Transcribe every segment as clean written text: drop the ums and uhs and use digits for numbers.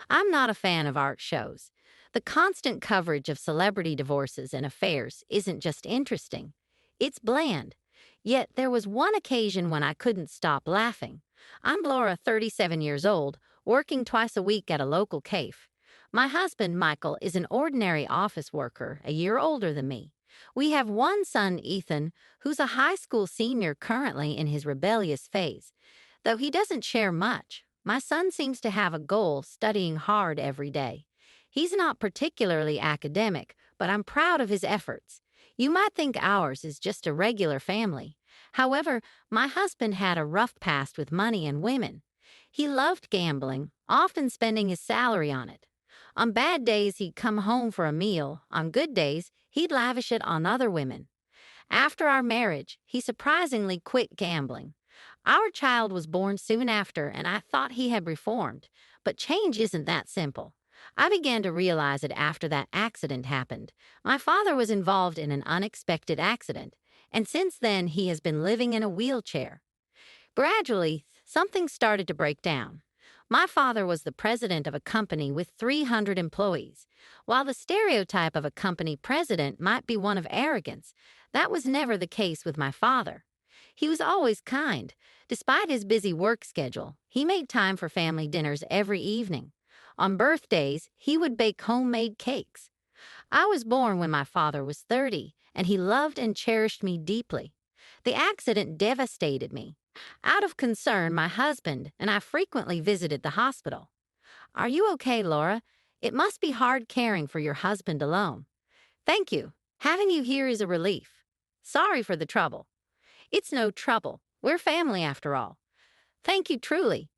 I'm not a fan of art shows. The constant coverage of celebrity divorces and affairs isn't just interesting, it's bland. Yet there was one occasion when I couldn't stop laughing. I'm Laura, 37 years old, working twice a week at a local cafe. My husband, Michael, is an ordinary office worker, a year older than me. We have one son, Ethan, who's a high school senior currently in his rebellious phase. Though he doesn't share much, my son seems to have a goal, studying hard every day. He's not particularly academic, but I'm proud of his efforts. You might think ours is just a regular family. However, my husband had a rough past with money and women. He loved gambling, often spending his salary on it. On bad days, he'd come home for a meal. On good days, he'd lavish it on other women. After our marriage, he surprisingly quit gambling. Our child was born soon after, and I thought he had reformed. But change isn't that simple. I began to realize it after that accident happened. My father was involved in an unexpected accident, and since then he has been living in a wheelchair. Gradually, something started to break down. My father was the president of a company with 300 employees. While the stereotype of a company president might be one of arrogance, that was never the case with my father. He was always kind. Despite his busy work schedule, he made time for family dinners every evening. On birthdays, he would bake homemade cakes. I was born when my father was 30, and he loved and cherished me deeply. The accident devastated me. Out of concern, my husband and I frequently visited the hospital. Are you okay, Laura? It must be hard caring for your husband alone. Thank you. Having you here is a relief. Sorry for the trouble. It's no trouble. We're family after all. Thank you truly.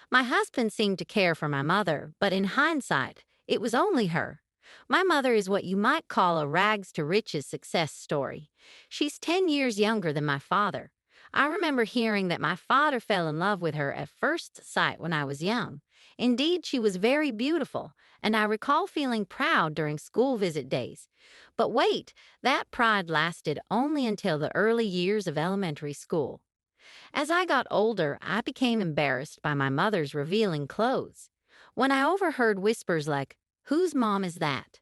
My husband seemed to care for my mother, but in hindsight, it was only her. My mother is what you might call a rags to riches success story. She's 10 years younger than my father. I remember hearing that my father fell in love with her at first sight when I was young. Indeed, she was very beautiful, and I recall feeling proud during school visit days. But wait, that pride lasted only until the early years of elementary school. As I got older, I became embarrassed by my mother's revealing clothes. When I overheard whispers like, "Whose mom is that?"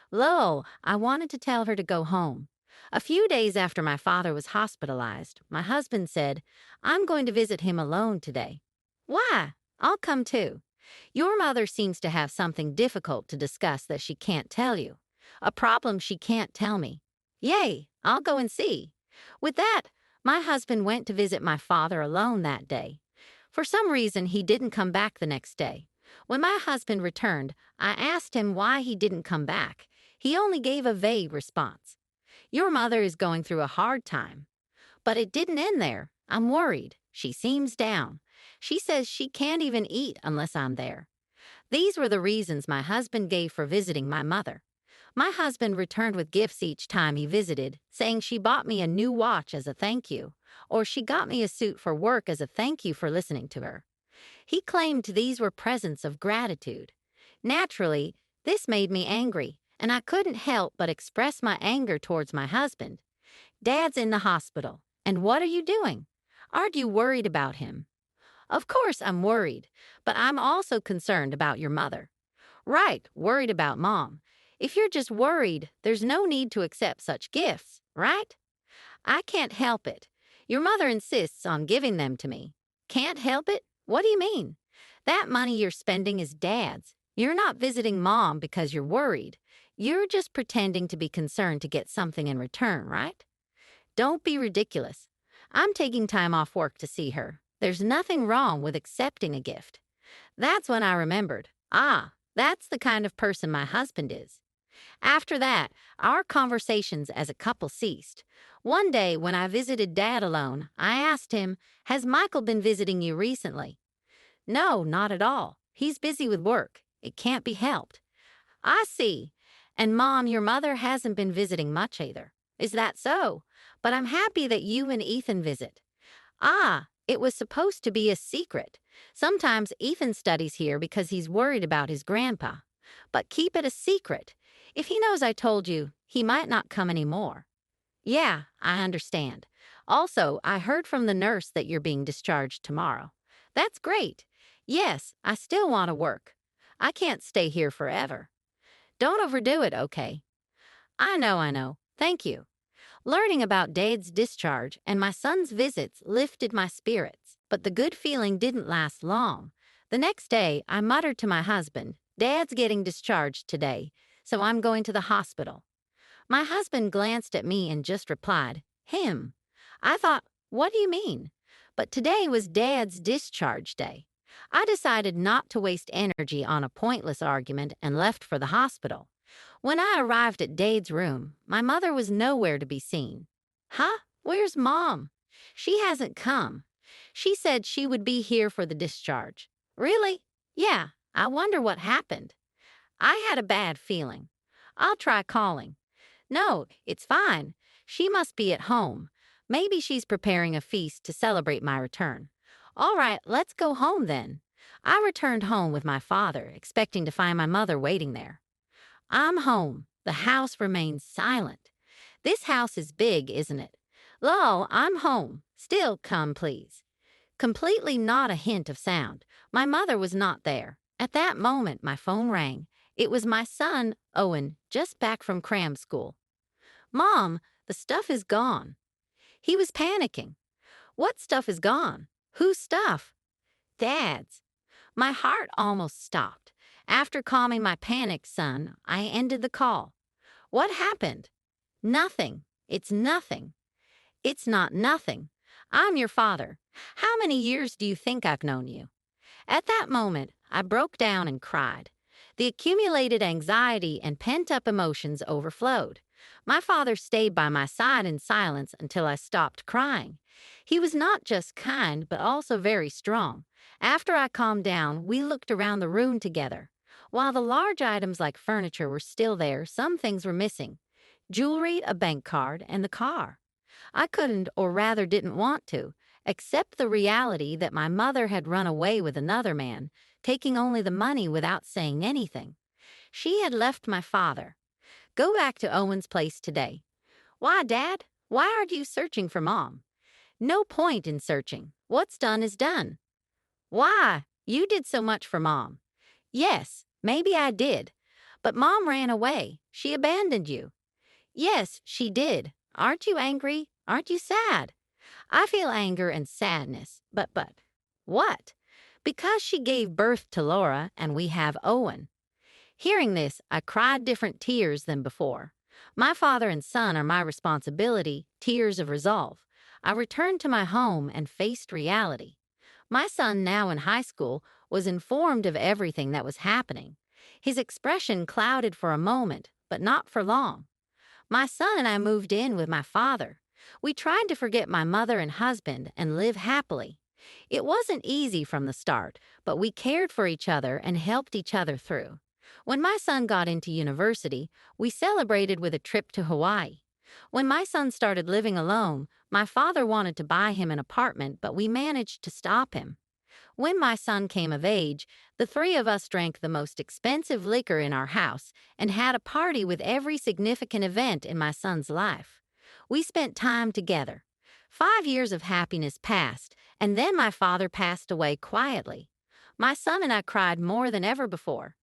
Lo, I wanted to tell her to go home. A few days after my father was hospitalized, my husband said, "I'm going to visit him alone today." Why? I'll come too. Your mother seems to have something difficult to discuss that she can't tell you. A problem she can't tell me. Yay, I'll go and see. With that, my husband went to visit my father alone that day. For some reason, he didn't come back the next day. When my husband returned, I asked him why he didn't come back. He only gave a vague response. Your mother is going through a hard time. But it didn't end there. I'm worried. She seems down. She says she can't even eat unless I'm there. These were the reasons my husband gave for visiting my mother. My husband returned with gifts each time he visited, saying she bought me a new watch as a thank you, or she got me a suit for work as a thank you for listening to her. He claimed these were presents of gratitude. Naturally, this made me angry, and I couldn't help but express my anger towards my husband. Dad's in the hospital, and what are you doing? Aren't you worried about him? Of course I'm worried, but I'm also concerned about your mother. Right, worried about Mom. If you're just worried, there's no need to accept such gifts, right? I can't help it. Your mother insists on giving them to me. Can't help it? What do you mean? That money you're spending is Dad's. You're not visiting Mom because you're worried. You're just pretending to be concerned to get something in return, right? Don't be ridiculous. I'm taking time off work to see her. There's nothing wrong with accepting a gift. That's when I remembered. That's the kind of person my husband is. After that, our conversations as a couple ceased. One day, when I visited Dad alone, I asked him, "Has Michael been visiting you recently?" "No, not at all. He's busy with work. It can't be helped." "I see. And Mom, your mother hasn't been visiting much either." "Is that so? But I'm happy that you and Ethan visit." It was supposed to be a secret. Sometimes Ethan studies here because he's worried about his grandpa. But keep it a secret. If he knows I told you, he might not come anymore. Yeah, I understand. Also, I heard from the nurse that you're being discharged tomorrow. That's great. Yes, I still want to work. I can't stay here forever. Don't overdo it, okay? I know. Thank you. Learning about Dad's discharge and my son's visits lifted my spirits, but the good feeling didn't last long. The next day, I muttered to my husband, Dad's getting discharged today, so I'm going to the hospital. My husband glanced at me and just replied, Him. I thought, what do you mean? But today was Dad's discharge day. I decided not to waste energy on a pointless argument and left for the hospital. When I arrived at Dade's room, my mother was nowhere to be seen. Huh? Where's Mom? She hasn't come. She said she would be here for the discharge. Really? Yeah, I wonder what happened. I had a bad feeling. I'll try calling. No, it's fine. She must be at home. Maybe she's preparing a feast to celebrate my return. All right, let's go home then. I returned home with my father, expecting to find my mother waiting there. I'm home. The house remains silent. This house is big, isn't it? Lol, I'm home. Still, come, please. Completely not a hint of sound. My mother was not there. At that moment, my phone rang. It was my son, Owen, just back from cram school. Mom, the stuff is gone. He was panicking. What stuff is gone? Whose stuff? Dad's. My heart almost stopped. After calming my panicked son, I ended the call. What happened? Nothing. It's nothing. It's not nothing. I'm your father. How many years do you think I've known you? At that moment, I broke down and cried. The accumulated anxiety and pent-up emotions overflowed. My father stayed by my side in silence until I stopped crying. He was not just kind, but also very strong. After I calmed down, we looked around the room together. While the large items like furniture were still there, some things were missing. Jewelry, a bank card, and the car. I couldn't, or rather didn't want to, accept the reality that my mother had run away with another man, taking only the money without saying anything. She had left my father. Go back to Owen's place today. Why, Dad? Why aren't you searching for Mom? No point in searching. What's done is done. Why? You did so much for Mom. Yes, maybe I did. But Mom ran away. She abandoned you. Yes, she did. Aren't you angry? Aren't you sad? I feel anger and sadness. But, what? Because she gave birth to Laura and we have Owen. Hearing this, I cried different tears than before. My father and son are my responsibility, tears of resolve. I returned to my home and faced reality. My son, now in high school, was informed of everything that was happening. His expression clouded for a moment, but not for long. My son and I moved in with my father. We tried to forget my mother and husband and live happily. It wasn't easy from the start, but we cared for each other and helped each other through. When my son got into university, we celebrated with a trip to Hawaii. When my son started living alone, my father wanted to buy him an apartment, but we managed to stop him. When my son came of age, the three of us drank the most expensive liquor in our house and had a party with every significant event in my son's life. We spent time together. 5 years of happiness passed, and then my father passed away quietly. My son and I cried more than ever before.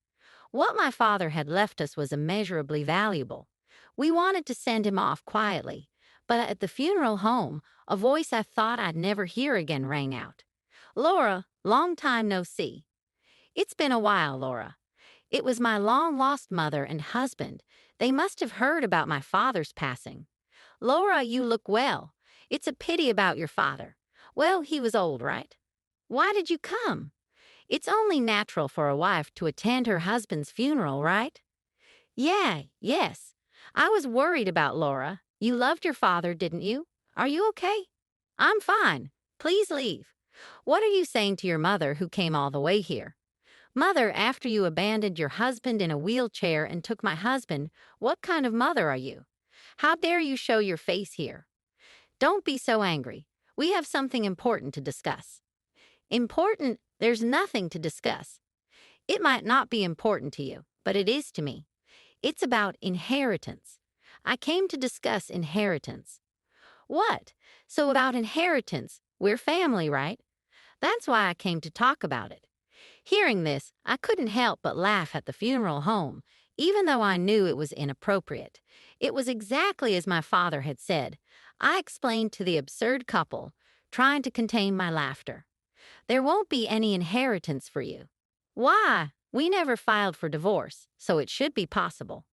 What my father had left us was immeasurably valuable. We wanted to send him off quietly, but at the funeral home, a voice I thought I'd never hear again rang out. Laura, long time no see. It's been a while, Laura. It was my long-lost mother and husband. They must have heard about my father's passing. Laura, you look well. It's a pity about your father. Well, he was old, right? Why did you come? It's only natural for a wife to attend her husband's funeral, right? Yeah, yes. I was worried about Laura. You loved your father, didn't you? Are you okay? I'm fine. Please leave. What are you saying to your mother who came all the way here? Mother, after you abandoned your husband in a wheelchair and took my husband, what kind of mother are you? How dare you show your face here? Don't be so angry. We have something important to discuss. Important? There's nothing to discuss. It might not be important to you, but it is to me. It's about inheritance. I came to discuss inheritance. What? So about inheritance, we're family, right? That's why I came to talk about it. Hearing this, I couldn't help but laugh at the funeral home, even though I knew it was inappropriate. It was exactly as my father had said. I explained to the absurd couple, trying to contain my laughter. There won't be any inheritance for you. Why? We never filed for divorce, so it should be possible.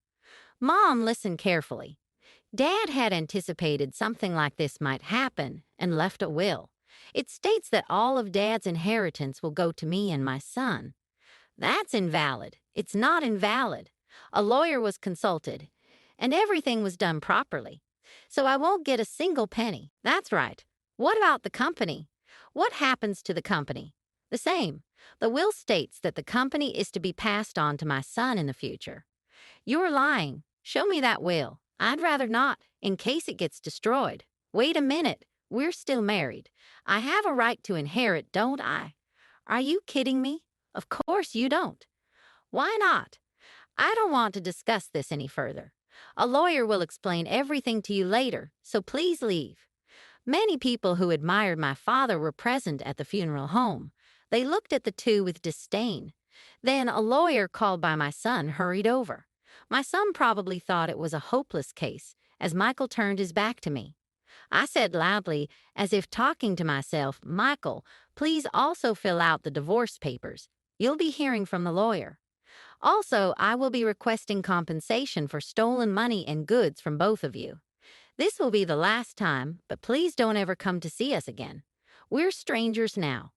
Mom listened carefully. Dad had anticipated something like this might happen and left a will. It states that all of Dad's inheritance will go to me and my son. That's invalid. It's not invalid. A lawyer was consulted, and everything was done properly. So I won't get a single penny. That's right. What about the company? What happens to the company? The same. The will states that the company is to be passed on to my son in the future. You're lying. Show me that will. I'd rather not, in case it gets destroyed. Wait a minute. We're still married. I have a right to inherit, don't I? Are you kidding me? Of course you don't. Why not? I don't want to discuss this any further. A lawyer will explain everything to you later, so please leave. Many people who admired my father were present at the funeral home. They looked at the two with disdain. Then a lawyer called by my son hurried over. My son probably thought it was a hopeless case, as Michael turned his back to me. I said loudly, as if talking to myself, Michael, please also fill out the divorce papers. You'll be hearing from the lawyer. Also, I will be requesting compensation for stolen money and goods from both of you. This will be the last time, but please don't ever come to see us again. We're strangers now.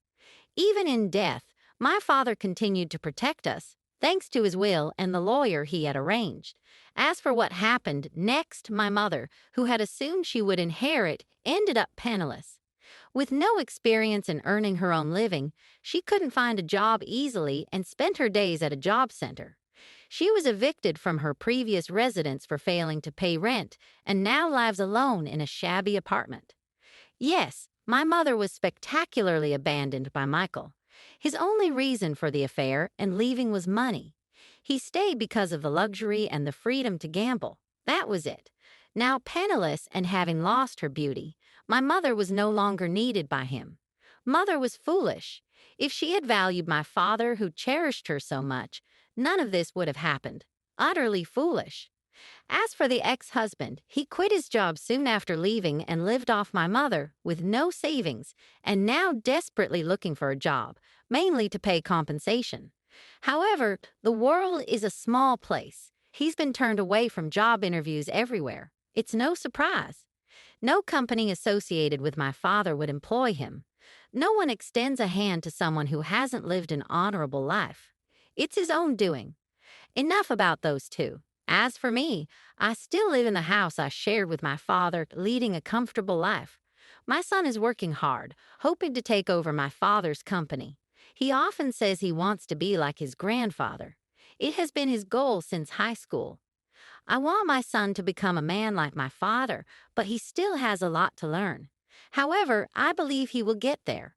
Even in death, my father continued to protect us, thanks to his will and the lawyer he had arranged. As for what happened next, my mother, who had assumed she would inherit, ended up penniless. With no experience in earning her own living, she couldn't find a job easily and spent her days at a job center. She was evicted from her previous residence for failing to pay rent and now lives alone in a shabby apartment. Yes, my mother was spectacularly abandoned by Michael. His only reason for the affair and leaving was money. He stayed because of the luxury and the freedom to gamble. That was it. Now penniless and having lost her beauty, my mother was no longer needed by him. Mother was foolish. If she had valued my father who cherished her so much, none of this would have happened. Utterly foolish. As for the ex-husband, he quit his job soon after leaving and lived off my mother with no savings and now desperately looking for a job, mainly to pay compensation. However, the world is a small place. He's been turned away from job interviews everywhere. It's no surprise. No company associated with my father would employ him. No one extends a hand to someone who hasn't lived an honorable life. It's his own doing. Enough about those two. As for me, I still live in the house I shared with my father, leading a comfortable life. My son is working hard, hoping to take over my father's company. He often says he wants to be like his grandfather. It has been his goal since high school. I want my son to become a man like my father, but he still has a lot to learn. However, I believe he will get there.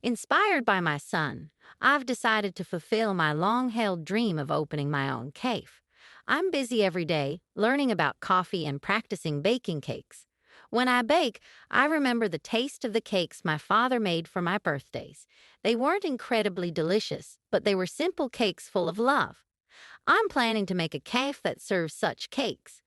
Inspired by my son, I've decided to fulfill my long-held dream of opening my own cafe. I'm busy every day, learning about coffee and practicing baking cakes. When I bake, I remember the taste of the cakes my father made for my birthdays. They weren't incredibly delicious, but they were simple cakes full of love. I'm planning to make a cafe that serves such cakes.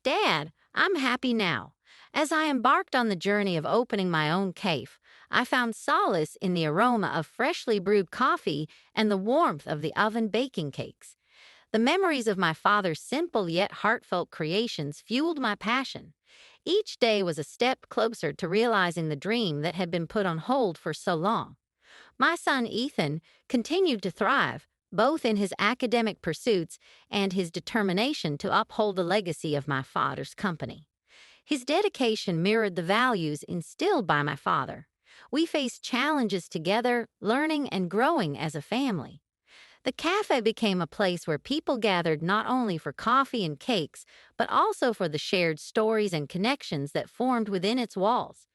Dad, I'm happy now. As I embarked on the journey of opening my own cafe, I found solace in the aroma of freshly brewed coffee and the warmth of the oven baking cakes. The memories of my father's simple yet heartfelt creations fueled my passion. Each day was a step closer to realizing the dream that had been put on hold for so long. My son Ethan continued to thrive, both in his academic pursuits and his determination to uphold the legacy of my father's company. His dedication mirrored the values instilled by my father. We faced challenges together, learning and growing as a family. The cafe became a place where people gathered not only for coffee and cakes, but also for the shared stories and connections that formed within its walls.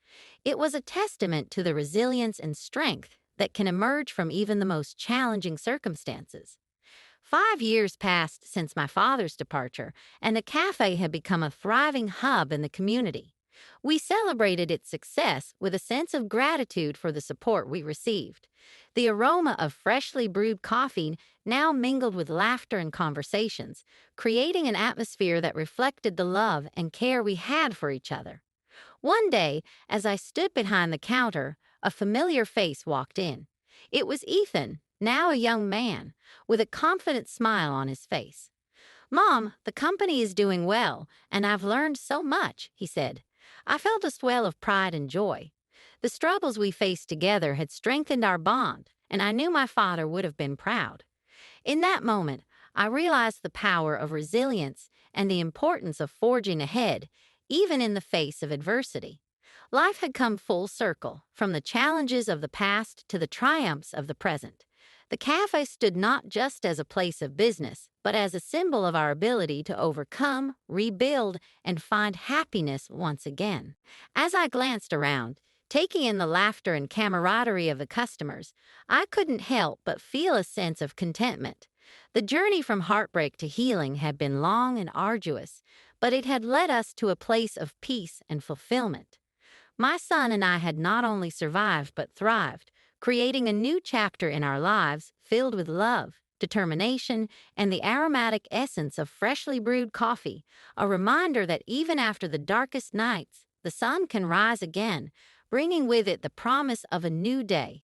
It was a testament to the resilience and strength that can emerge from even the most challenging circumstances. 5 years passed since my father's departure, and the cafe had become a thriving hub in the community. We celebrated its success with a sense of gratitude for the support we received. The aroma of freshly brewed coffee now mingled with laughter and conversations, creating an atmosphere that reflected the love and care we had for each other. One day, as I stood behind the counter, a familiar face walked in. It was Ethan, now a young man, with a confident smile on his face. "Mom, the company is doing well, and I've learned so much," he said. I felt a swell of pride and joy. The struggles we faced together had strengthened our bond, and I knew my father would have been proud. In that moment, I realized the power of resilience and the importance of forging ahead, even in the face of adversity. Life had come full circle, from the challenges of the past to the triumphs of the present. The cafe stood not just as a place of business, but as a symbol of our ability to overcome, rebuild, and find happiness once again. As I glanced around, taking in the laughter and camaraderie of the customers, I couldn't help but feel a sense of contentment. The journey from heartbreak to healing had been long and arduous, but it had led us to a place of peace and fulfillment. My son and I had not only survived but thrived, creating a new chapter in our lives filled with love, determination, and the aromatic essence of freshly brewed coffee, a reminder that even after the darkest nights, the sun can rise again, bringing with it the promise of a new day.